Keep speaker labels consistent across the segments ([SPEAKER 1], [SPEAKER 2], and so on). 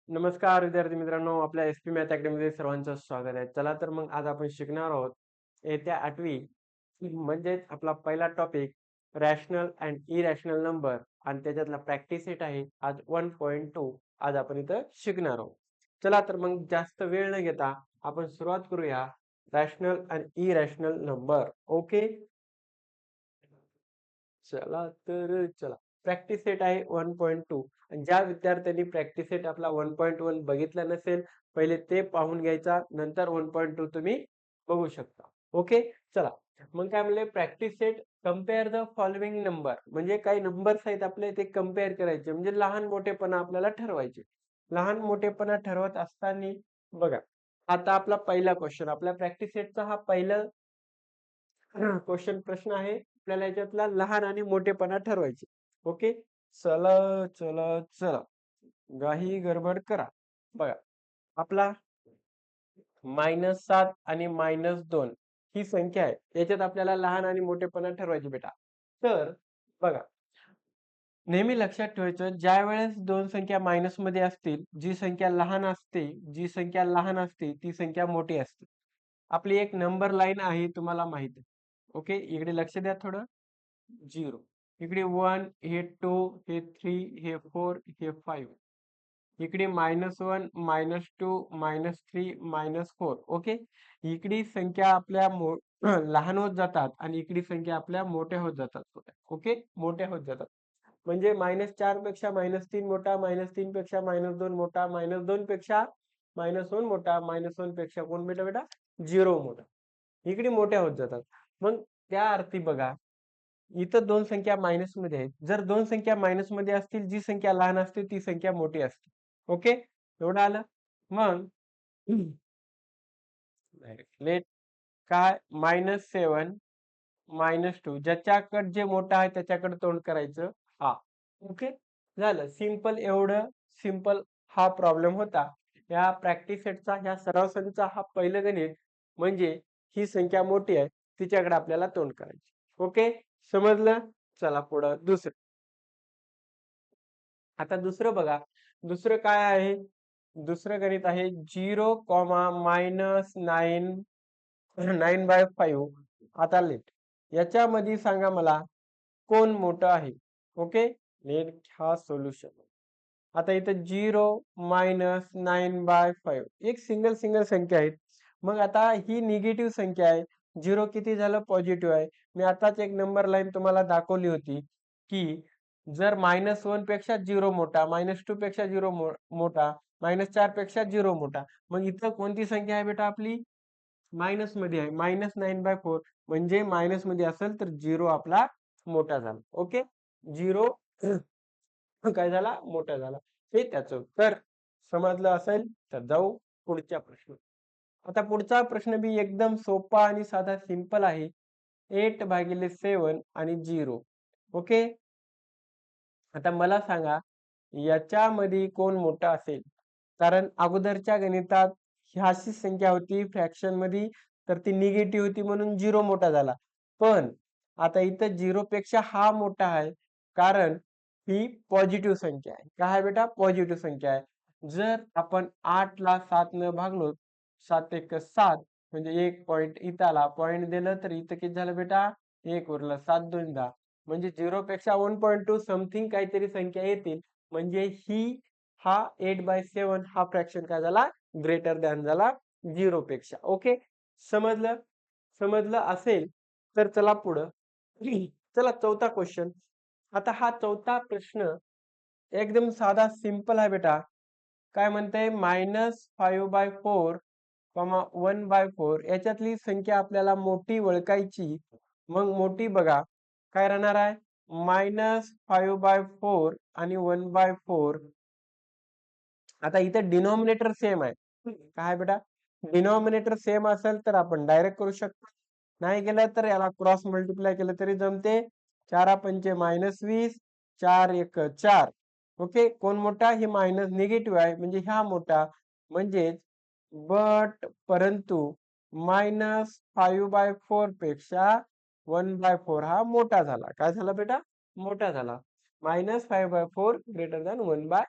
[SPEAKER 1] नमस्कार विद्यार्थी मित्रांनो, आपल्या एस-पी मॅथ अकॅडमीमध्ये सर्वांचं स्वागत आहे. चला तर मग आज आपण शिकणार आहोत येत्या 8वी म्हणजेच आपला पहिला topic rational and irrational number आणि त्याच्यातला प्रॅक्टिस सेट आहे आज 1.2 आज आपण इथं शिकणार आहोत. चला तर मग जास्त वेळ न घेता आपण सुरुवात करूया rational and irrational number. Okay. चला. प्रॅक्टिस सेट आहे 1.2 आणि ज्या विद्यार्थ्यांनी प्रॅक्टिस सेट आपला 1.1 बघितला नसेल, पहिले ते पाहून घ्यायचा, नंतर 1.2 तुम्ही बघू शकता. ओके. चला. मग काय म्हणले practice set compare the following number म्हणजे काही नंबर्स आहेत आपले ते कंपेअर करायचे म्हणजे लहान मोठेपणा आपल्याला ठरवायचे. लहान मोठेपणा ठरवत असताना बघा आता आपला पहिला क्वेश्चन आपल्या प्रॅक्टिस सेटचा हा पहिला क्वेश्चन प्रश्न आहे आपल्याला याच्यातला लहान आणि मोठेपणा ठरवायचे. ओके. चला चला चला काही गडबड करा. बघा आपला -7 आणि -2 ही संख्या आहे याच्यात आपल्याला लहान आणि मोठेपणा ठरवायचे बेटा. तर बघा नेहमी लक्षात ठेवायचं ज्या वेळेस दोन संख्या मायनस मध्ये असतील जी संख्या लहान असते ती संख्या मोठी असते. आपली एक नंबर लाईन आहे तुम्हाला माहित आहे. ओके इकडे लक्ष द्या थोडं. 0 इकडे 1 हे 2 हे 3 हे 4 हे 5 इकडे -1 -2 -3 -4. ओके. इकडे संख्या आपल्या लहान होत जातात आणि इकडे संख्या आपल्या मोठ्या होत जातात. ओके मोठ्या होत जातात म्हणजे -4 पेक्षा -3 मोठा -3 पेक्षा -2 मोठा -2 पेक्षा -1 मोठा -1 पेक्षा कोण बेटा बेटा 0 मोठा इकडे मोठ्या होत जातात. मग त्या अर्थी बघा इथं दोन संख्या मायनस मध्ये आहेत. जर दोन संख्या मायनस मध्ये असतील जी संख्या लहान असते ती संख्या मोठी असते. ओके एवढं आलं. मग लेट काय -7 -2 ज्याच्याकडे जे मोठं आहे त्याच्याकडे तोंड करायचं. हा ओके झालं सिंपल. एवढं सिंपल हा प्रॉब्लेम होता. या प्रॅक्टिस सेटचा ह्या सराव संचा हा पहिलं गणित म्हणजे ही संख्या मोठी आहे तिच्याकडे आपल्याला तोंड करायचे. ओके समजलं. चला पुढं दुसरं. आता दुसरं बघा दुसरं काय आहे. दुसरं गणित आहे 0, -9/5. आता लेट याच्यामध्ये सांगा मला कोण मोठं आहे. ओके लेट हा सोल्युशन. आता इथं 0 -9/5 एक सिंगल सिंगल संख्या आहे. मग आता ही निगेटिव्ह संख्या आहे. 0 किती झालं पॉझिटिव्ह आहे. मी आताच एक नंबर लाईन तुम्हाला दाखवली होती की जर -1 पेक्षा 0 मोठा -2 पेक्षा 0 मोठा -4 पेक्षा 0 मोठा मग इथं कोणती संख्या आहे बेटा आपली मायनस मध्ये आहे. -9/4 म्हणजे मायनस मध्ये असेल तर 0 आपला मोठा झाला. ओके 0 काय झाला मोठा झाला. हे त्याचं उत्तर. समजलं असेल तर जाऊ पुढच्या प्रश्न. आता पुढचा प्रश्न बी एकदम सोपा आणि साधा सिंपल आहे. 8/7 आणि 0. ओके आता मला सांगा याच्यामध्ये कोण मोठा असेल. कारण अगोदरच्या गणितात ह्याची संख्या होती फ्रॅक्शन मध्ये तर ती निगेटिव्ह होती म्हणून 0 मोठा झाला. पण आता इथं 0 पेक्षा हा मोठा आहे कारण ही पॉझिटिव्ह संख्या आहे. काय आहे बेटा पॉझिटिव्ह संख्या आहे. जर आपण 8 ला 7 न भागलो 7 एक 7 म्हणजे 1 पॉइंट इथं आला पॉइंट दिलं तर इथं किती झालं बेटा 1 उरलं 7 2 10 म्हणजे 0 पेक्षा 1.2 समथिंग काहीतरी संख्या येतील म्हणजे ही हा 8/7 हा फ्रॅक्शन काय झाला ग्रेटर दॅन झाला 0 पेक्षा. ओके समजलं. समजलं असेल तर चला पुढं. चला चौथा क्वेश्चन. आता हा चौथा प्रश्न एकदम साधा सिंपल आहे बेटा. काय म्हणते -5/4 1/4 याच्यातली संख्या आपल्याला मोठी ओळखायची. मग मोठी बघा काय राहणार आहे -5/4 आणि 1/4. आता इथे डिनॉमिनेटर सेम आहे. काय बेटा डिनॉमिनेटर सेम असेल तर आपण डायरेक्ट करू शकतो. नाही केलं तर याला क्रॉस मल्टिप्लाय केलं तरी जमते. 4×5 -20 4 1 4. ओके कोण मोठा हे मायनस निगेटिव्ह आहे म्हणजे हा मोठा म्हणजेच परंतु -5/4 पेक्षा 1/4 हा मोठा झाला. काय झाला बेटा मोठा झाला. -5/4 ग्रेटर दॅन 1/4.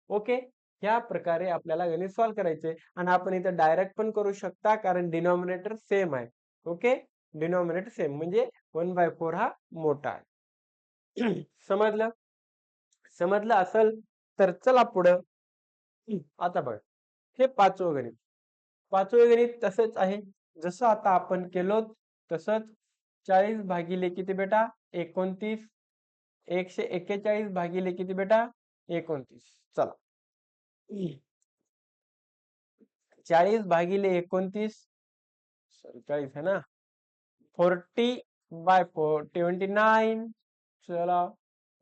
[SPEAKER 1] ओके ह्या प्रकारे आपल्याला गणित सॉल्व्ह करायचे आणि आपण इथं डायरेक्ट पण करू शकता कारण डिनॉमिनेटर सेम आहे. ओके, डिनॉमिनेटर सेम म्हणजे 1/4 हा मोठा आहे. समजलं? समजलं असेल तर चला पुढं. आता बघ, हे पाचवं गणित. पाचवं गणित तसंच आहे जसं आता आपण केलो तसंच. 40 भागिले किती बेटा? 29. 141 भागिले किती बेटा? 29. चला. 40 भागिले 29, सॉरी 40 है ना, 40/4 29. चला,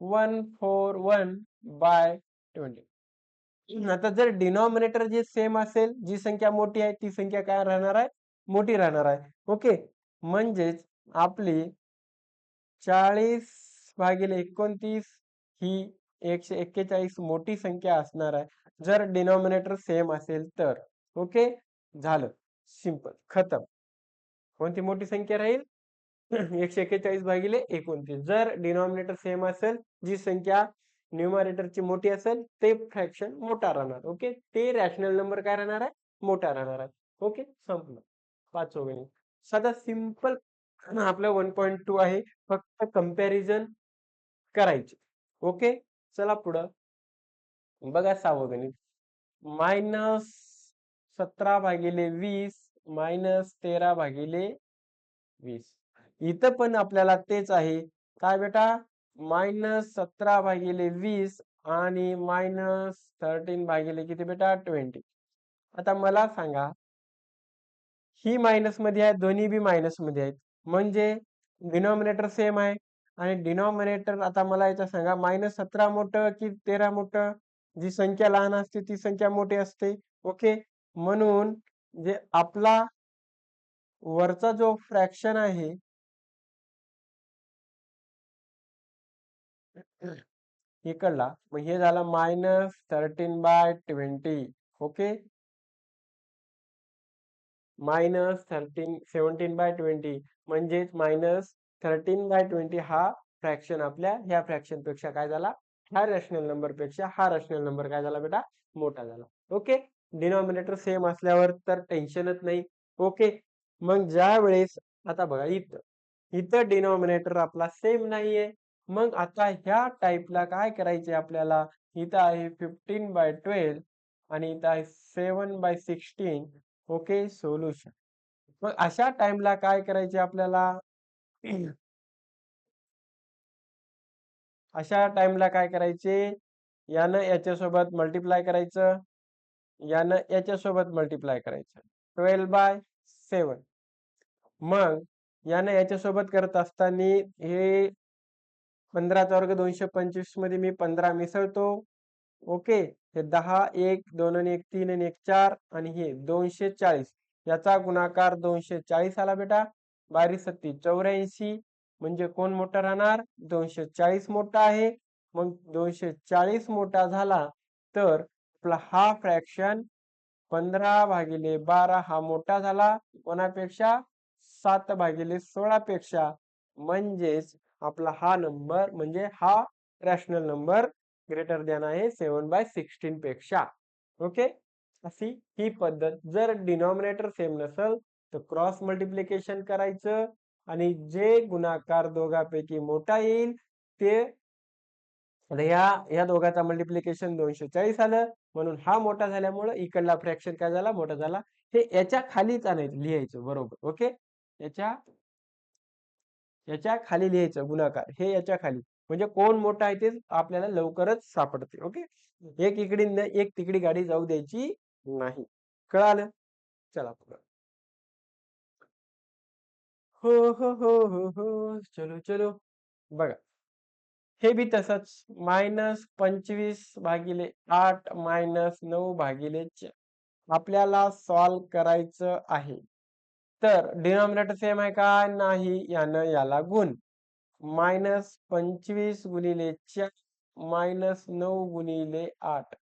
[SPEAKER 1] 141/20. आता जर डिनॉमिनेटर जे सेम असेल, जी संख्या मोठी आहे ती संख्या काय राहणार आहे? मोठी राहणार आहे. ओके, म्हणजेच आपली 40 भागिले 29 ही 141 मोठी संख्या असणार आहे, जर डिनॉमिनेटर सेम असेल तर. ओके, झालं, सिंपल, खतम. कोणती मोठी संख्या राहील? 141 भागिले 29. जर डिनॉमिनेटर सेम असेल, जी संख्या न्यूमरेटरची मोठी असेल ते फ्रॅक्शन मोठा राहणार. ओके, ते रॅशनल नंबर काय राहणार आहे? मोठा राहणार आहे. ओके, संपलं. पाचवं गणित साधा सिंपल. आपलं 1.2 आहे, फक्त कंपॅरिझन करायचे. ओके, चला पुढं बघा सहावं गणित. -17/20 -13/20. इथं पण आपल्याला तेच आहे. काय बेटा? -17/20 आणि -13 भागिले किती बेटा? 20. आता मला सांगा, ही मायनस मध्ये आहे, दोन्ही बी मायनस मध्ये आहेत, म्हणजे डिनॉमिनेटर सेम आहे. आणि डिनॉमिनेटर आता मला याचा सांगा, -17 मोठं की 13 मोठं? जी संख्या लहान असते ती संख्या मोठी असते. ओके, म्हणून जे आपला वरचा जो फ्रॅक्शन आहे इकडला, मग हे झालं -13/20. ओके, -17/20 म्हणजेच -13/20 हा फ्रॅक्शन आपल्या ह्या फ्रॅक्शन पेक्षा काय झाला? ह्या रॅशनल नंबर पेक्षा हा रॅशनल नंबर काय झाला बेटा? मोठा झाला. ओके, डिनॉमिनेटर सेम असल्यावर तर टेन्शनच नाही. ओके, मग ज्या वेळेस आता बघा इथं इथं डिनॉमिनेटर आपला सेम नाहीये, मग आता ह्या टाइपला काय करायचे आपल्याला? इथं आहे 15/12 आणि इथं आहे 7/16. Okay, solution. मग अशा टाइमला काय करायचे आपल्याला? अशा टाइमला काय करायचे? यानं याच्यासोबत मल्टिप्लाय करायचं, यानं याच्यासोबत मल्टिप्लाय करायचं. 12/7. मग यानं याच्यासोबत करत असताना हे 15चा वर्ग 225 मध्ये मी 15 मिसळतो. ओके, हे 10, 1, 2 आणि 1 3 आणि 1 4 आणि हे 240. याचा गुणाकार 240 आला बेटा. 12×7=84. म्हणजे कोण मोठा राहणार? 240 मोठा आहे. मग 240 मोठा झाला तर आपला हा फ्रॅक्शन 15/12 हा मोठा झाला कोणापेक्षा? 7/16 पेक्षा. म्हणजेच आपला हा नंबर म्हणजे हा रॅशनल नंबर ग्रेटर दॅन आहे 7/16 पेक्षा. ओके, अशी ही पद्धत. जर डिनॉमिनेटर सेम नसेल तर क्रॉस मल्टिप्लिकेशन करायचं आणि जे गुणाकार दोघांपैकी मोठा येईल ते, आता ह्या दोघांचा मल्टिप्लिकेशन 240 आलं, म्हणून हा मोठा झाल्यामुळे इकडला फ्रॅक्शन काय झाला? मोठा झाला. हे याच्या खालीच आणायचं, लिहायचं बरोबर. ओके, याच्या याच्या खाली लिहायचं गुणाकार, हे याच्या खाली. म्हणजे कोण मोठा आहे ते आपल्याला लवकरच सापडते. ओके, एक इकडे एक तिकडी गाडी जाऊ द्यायची नाही. कळालं? चला पुढं. हो हो हो हो हो, चलो चलो. बघा, हे बी तसंच. -25/8 -9/4 आपल्याला सॉल्व करायचं आहे. तर डिनॉमिनेटर सेम आहे का? नाही. यानं याला गुण. -25 × 4 -9 × 8.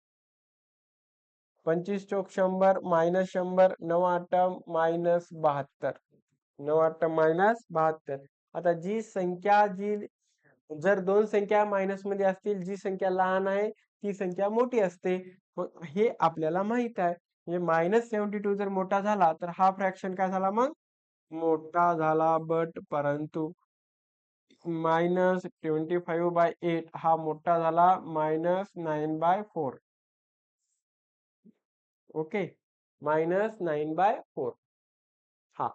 [SPEAKER 1] 25 चोक 100 -100 9 8 -72. 9 8 -72. आता जी संख्या जी जर दोन संख्या मायनस मध्ये असतील, जी संख्या लहान आहे ती संख्या मोठी असते. मग हे आपल्याला माहित आहे. म्हणजे -72 जर मोठा झाला तर हा फ्रॅक्शन काय झाला मग मोठा झाला. बट परंतु -25/8 हा मोठा झाला -9/4. ओके, -9/4. हा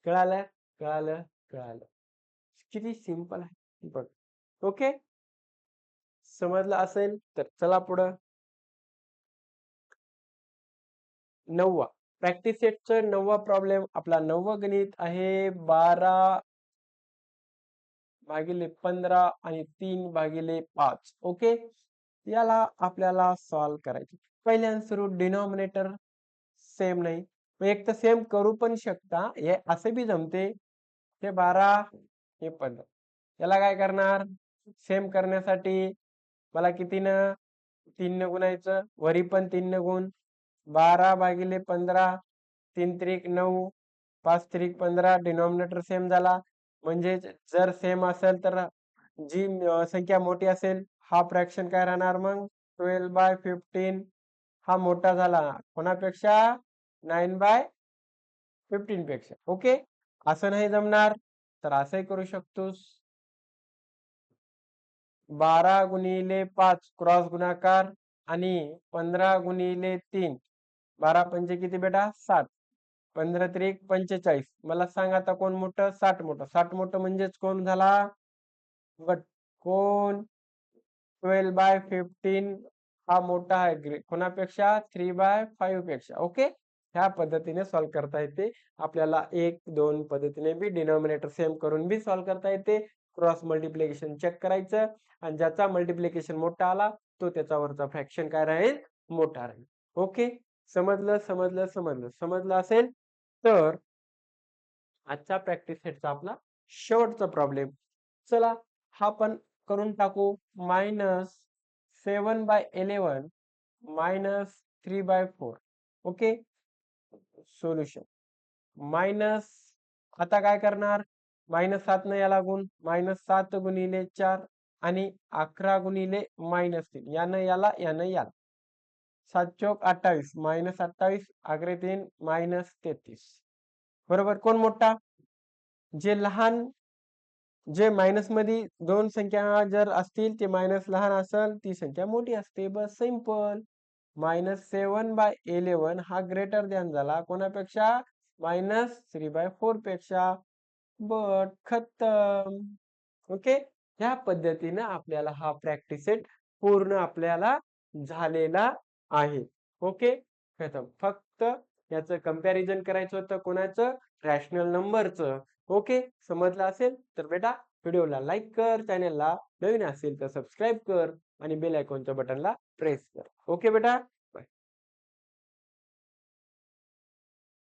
[SPEAKER 1] कळालं कळालं कळालं. किती सिंपल आहे बघ. ओके, समजलं असेल तर चला पुढं. 9वा प्रॅक्टिस सेटचं 9वा प्रॉब्लेम. आपला 9वं गणित आहे 12/15 आणि 3/5. ओके, याला आपल्याला सॉल्व करायचे. पहिल्यांदा सुरू डिनॉमिनेटर सेम नाही, मग एक तर सेम करू पण शकता, हे असे बी जमते. हे 12 हे 15. याला काय करणार, सेम करण्यासाठी मला कितीनं 3 न गुणायचं, वरी पण 3 न गुण. 12/15, 3 त्रिक 9, 5 त्रिक 15. डिनॉमिनेटर सेम झाला. म्हणजे जर सेम असेल तर जी संख्या मोठी असेल हा फ्रॅक्शन काय राहणार मग 12/15. हा मोठा झाला कोणापेक्षा 9/15 पेक्षा. ओके, असं नाही जमणार तर असंही करू शकतोस. 12 × 5 क्रॉस गुणाकार आणि 15 × 3. 12 पंचे किती बेटा 60. 15 त्रिक 45. मला सांग आता कोण मोठं, 60 मोठं. 60 मोठं म्हणजेच कोण झाला गट, कोण 12/15 हा मोठा आहे कोणापेक्षा 3/5 पेक्षा. ओके, ह्या पद्धतीने सॉल्व्ह करता येते आपल्याला. 1-2 पद्धतीने बी डिनॉमिनेटर सेम करून बी सॉल्व्ह करता येते. क्रॉस मल्टिप्लिकेशन चेक करायचं आणि ज्याचा मल्टिप्लिकेशन मोठा आला तो त्याच्यावरचा फ्रॅक्शन काय राहील मोठा राहील. ओके, समजलं समजलं समजलं समजलं असेल तर आजचा प्रॅक्टिस सेटचा आपला शेवटचा प्रॉब्लेम. चला हा पण करून टाकू. -7/11 -3/4. Okay, solution minus. आता काय करणार, -7 न याला गुण, -7 × 4 आणि 11 × -3. यानं याला यानं याला. 7 चौक 28, -28 आगरे 3 -33. बरोबर, कोण मोठा, जे लहान, जे मायनस मध्ये दोन संख्या जर असतील ते मायनस लहान असेल ती संख्या मोठी असते. बस सिंपल. -7/11 हा ग्रेटर दॅन झाला कोणापेक्षा -3/4 पेक्षा. बट खतम. ओके, ह्या पद्धतीने आपल्याला हा प्रॅक्टिस सेट पूर्ण आपल्याला झालेला आहे. ओके, खतम. फक्त याचं कंपॅरिझन करायचं होतं कोणाचं, रॅशनल नंबरचं. ओके, समजलं असेल तर बेटा व्हिडिओला लाईक कर, चॅनलला नवीन असेल तर सबस्क्राईब कर आणि बेल आयकॉनच्या बटनला प्रेस कर. ओके बेटा.